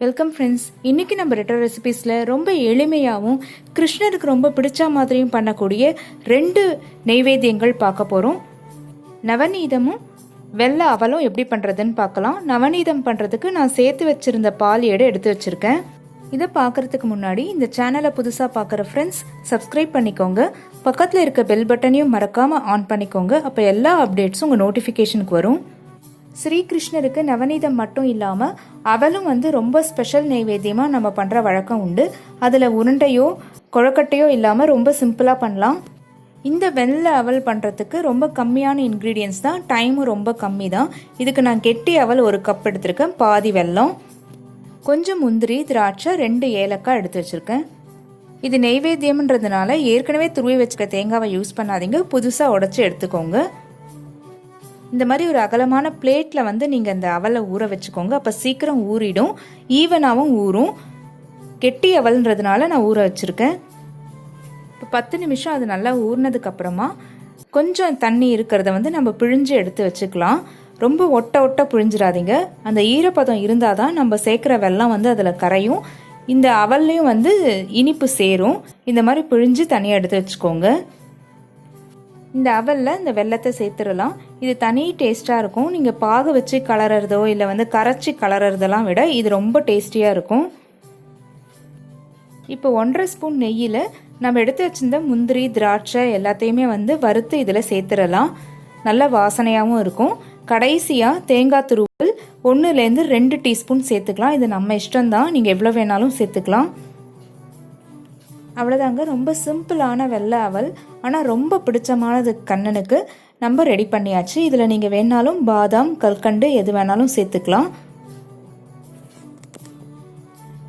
Welcome friends. இன்றைக்கி நம்ம retro ரெசிபீஸில் ரொம்ப எளிமையாகவும் கிருஷ்ணருக்கு ரொம்ப பிடிச்ச மாதிரியும் பண்ணக்கூடிய 2 நெய்வேத்தியங்கள் பார்க்க போகிறோம். நவநீதமும் வெள்ளை அவலும் எப்படி பண்ணுறதுன்னு பார்க்கலாம். நவநீதம் பண்ணுறதுக்கு நான் சேர்த்து வச்சுருந்த பால் ஏடு எடுத்து வச்சுருக்கேன். இதை பார்க்குறதுக்கு முன்னாடி இந்த சேனலை புதுசாக பார்க்குற ஃப்ரெண்ட்ஸ் சப்ஸ்கிரைப் பண்ணிக்கோங்க. பக்கத்தில் இருக்க பெல் பட்டனையும் மறக்காமல் ஆன் பண்ணிக்கோங்க. அப்போ எல்லா அப்டேட்ஸும் உங்கள் நோட்டிஃபிகேஷனுக்கு வரும். ஸ்ரீகிருஷ்ணருக்கு நவநீதம் மட்டும் இல்லாமல் அவலும் ரொம்ப ஸ்பெஷல் நெய்வேத்தியமாக நம்ம பண்ணுற வழக்கம் உண்டு. அதில் உருண்டையோ கொழக்கட்டையோ இல்லாமல் ரொம்ப சிம்பிளாக பண்ணலாம். இந்த வெள்ளை அவல் பண்ணுறதுக்கு ரொம்ப கம்மியான இன்க்ரீடியன்ஸ் தான், டைமும் ரொம்ப கம்மி தான். இதுக்கு நான் கெட்டி அவல் 1 கப் எடுத்திருக்கேன், பாதி வெல்லம், கொஞ்சம் முந்திரி, திராட்சை, 2 ஏலக்காய் எடுத்து வச்சுருக்கேன். இது நெய்வேத்தியம்ன்றதுனால ஏற்கனவே துருவி வச்சுக்க தேங்காவை யூஸ் பண்ணாதீங்க, புதுசாக உடச்சி எடுத்துக்கோங்க. இந்த மாதிரி ஒரு அகலமான பிளேட்டில் நீங்கள் இந்த அவலை ஊற வச்சுக்கோங்க. அப்போ சீக்கிரம் ஊறிடும், ஈவனாகவும் ஊறும். கெட்டி அவல்ன்றதுனால நான் ஊற வச்சுருக்கேன். இப்போ 10 நிமிஷம் அது நல்லா ஊறினதுக்கப்புறமா கொஞ்சம் தண்ணி இருக்கிறத நம்ம பிழிஞ்சு எடுத்து வச்சுக்கலாம். ரொம்ப ஒட்ட பிழிஞ்சிடாதீங்க. அந்த ஈரப்பதம் இருந்தால் தான் நம்ம சேர்க்குற வெல்லம் அதில் கரையும், இந்த அவல்லையும் இனிப்பு சேரும். இந்த மாதிரி பிழிஞ்சு தனியாக எடுத்து வச்சுக்கோங்க. இந்த அவலில் இந்த வெல்லத்தை சேர்த்துடலாம். இது தனி டேஸ்ட்டாக இருக்கும். நீங்கள் பாகு வச்சு கலர்றதோ இல்லை கரைச்சி கலர்றதெல்லாம் விட இது ரொம்ப டேஸ்டியாக இருக்கும். இப்போ 1.5 ஸ்பூன் நெய்யில் நம்ம எடுத்து வச்சிருந்த முந்திரி, திராட்சை எல்லாத்தையுமே வறுத்து இதில் சேர்த்துடலாம். நல்ல வாசனையாகவும் இருக்கும். கடைசியாக தேங்காய் துருவல் 1லேருந்து 2 டீஸ்பூன் சேர்த்துக்கலாம். இது நம்ம இஷ்டம்தான், நீங்கள் எவ்வளோ வேணாலும் சேர்த்துக்கலாம். அவ்வளோதாங்க, ரொம்ப சிம்பிளான வெள்ளை அவல், ஆனால் ரொம்ப பிடிச்சமானது கண்ணனுக்கு நம்ம ரெடி பண்ணியாச்சு. இதில் நீங்கள் வேணாலும் பாதாம், கல்கண்டு எது வேணாலும் சேர்த்துக்கலாம்.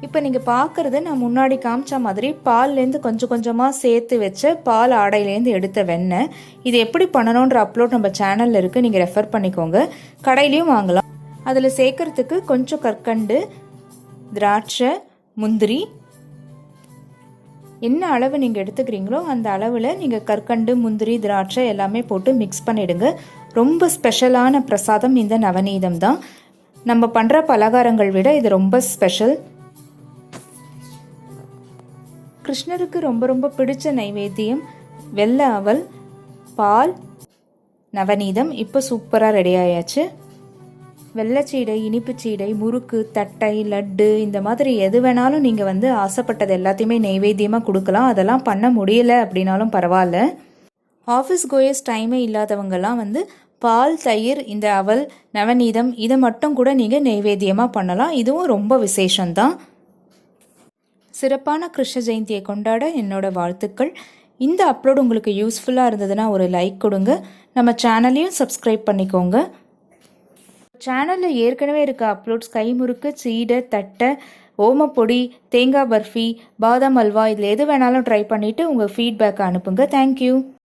இப்போ நீங்கள் பார்க்குறது நான் முன்னாடி காமிச்ச மாதிரி பால்லேருந்து கொஞ்சம் கொஞ்சமாக சேர்த்து வச்ச பால் ஆடையிலேருந்து எடுத்த வெண்ணெய். இது எப்படி பண்ணணுன்ற அப்லோட் நம்ம சேனலில் இருக்குது, நீங்கள் ரெஃபர் பண்ணிக்கோங்க. கடையிலையும் வாங்கலாம். அதில் சேர்க்கறதுக்கு கொஞ்சம் கற்கண்டு, திராட்சை, முந்திரி, என்ன அளவு நீங்கள் எடுத்துக்கிறீங்களோ அந்த அளவில் நீங்கள் கற்கண்டு, முந்திரி, திராட்சை எல்லாமே போட்டு மிக்ஸ் பண்ணிவிடுங்க. ரொம்ப ஸ்பெஷலான பிரசாதம் இந்த நவநீதம் தான். நம்ம பண்ணுற பலகாரங்கள் விட இது ரொம்ப ஸ்பெஷல். கிருஷ்ணருக்கு ரொம்ப ரொம்ப பிடிச்ச நைவேத்தியம் வெள்ளை அவல், பால், நவநீதம். இப்போ சூப்பராக ரெடி ஆயாச்சு. வெள்ளைச்சீடை, இனிப்புச்சீடை, முறுக்கு, தட்டை, லட்டு, இந்த மாதிரி எது வேணாலும் நீங்கள் ஆசைப்பட்டது எல்லாத்தையுமே நெய்வேத்தியமாக கொடுக்கலாம். அதெல்லாம் பண்ண முடியலை அப்படின்னாலும் பரவாயில்ல. ஆஃபீஸ் கோயர்ஸ் டைமே இல்லாதவங்கெல்லாம் பால், தயிர், இந்த அவல், நவநீதம் இதை மட்டும் கூட நீங்கள் நெய்வேத்தியமாக பண்ணலாம். இதுவும் ரொம்ப விசேஷம்தான். சிறப்பான கிருஷ்ண ஜெயந்தியை கொண்டாட என்னோட வாழ்த்துக்கள். இந்த அப்லோடு உங்களுக்கு யூஸ்ஃபுல்லாக இருந்ததுன்னா ஒரு லைக் கொடுங்க. நம்ம சேனலையும் சப்ஸ்கிரைப் பண்ணிக்கோங்க. சேனலில் ஏற்கனவே இருக்க அப்லோட்ஸ் கைமுறுக்கு, சீடை, தட்டை, ஓமப்பொடி, தேங்காய் பர்ஃபி, பாதாம் அல்வா, இதில் எது வேணாலும் ட்ரை பண்ணிவிட்டு உங்கள் ஃபீட்பேக்கை அனுப்புங்க. தேங்க்யூ.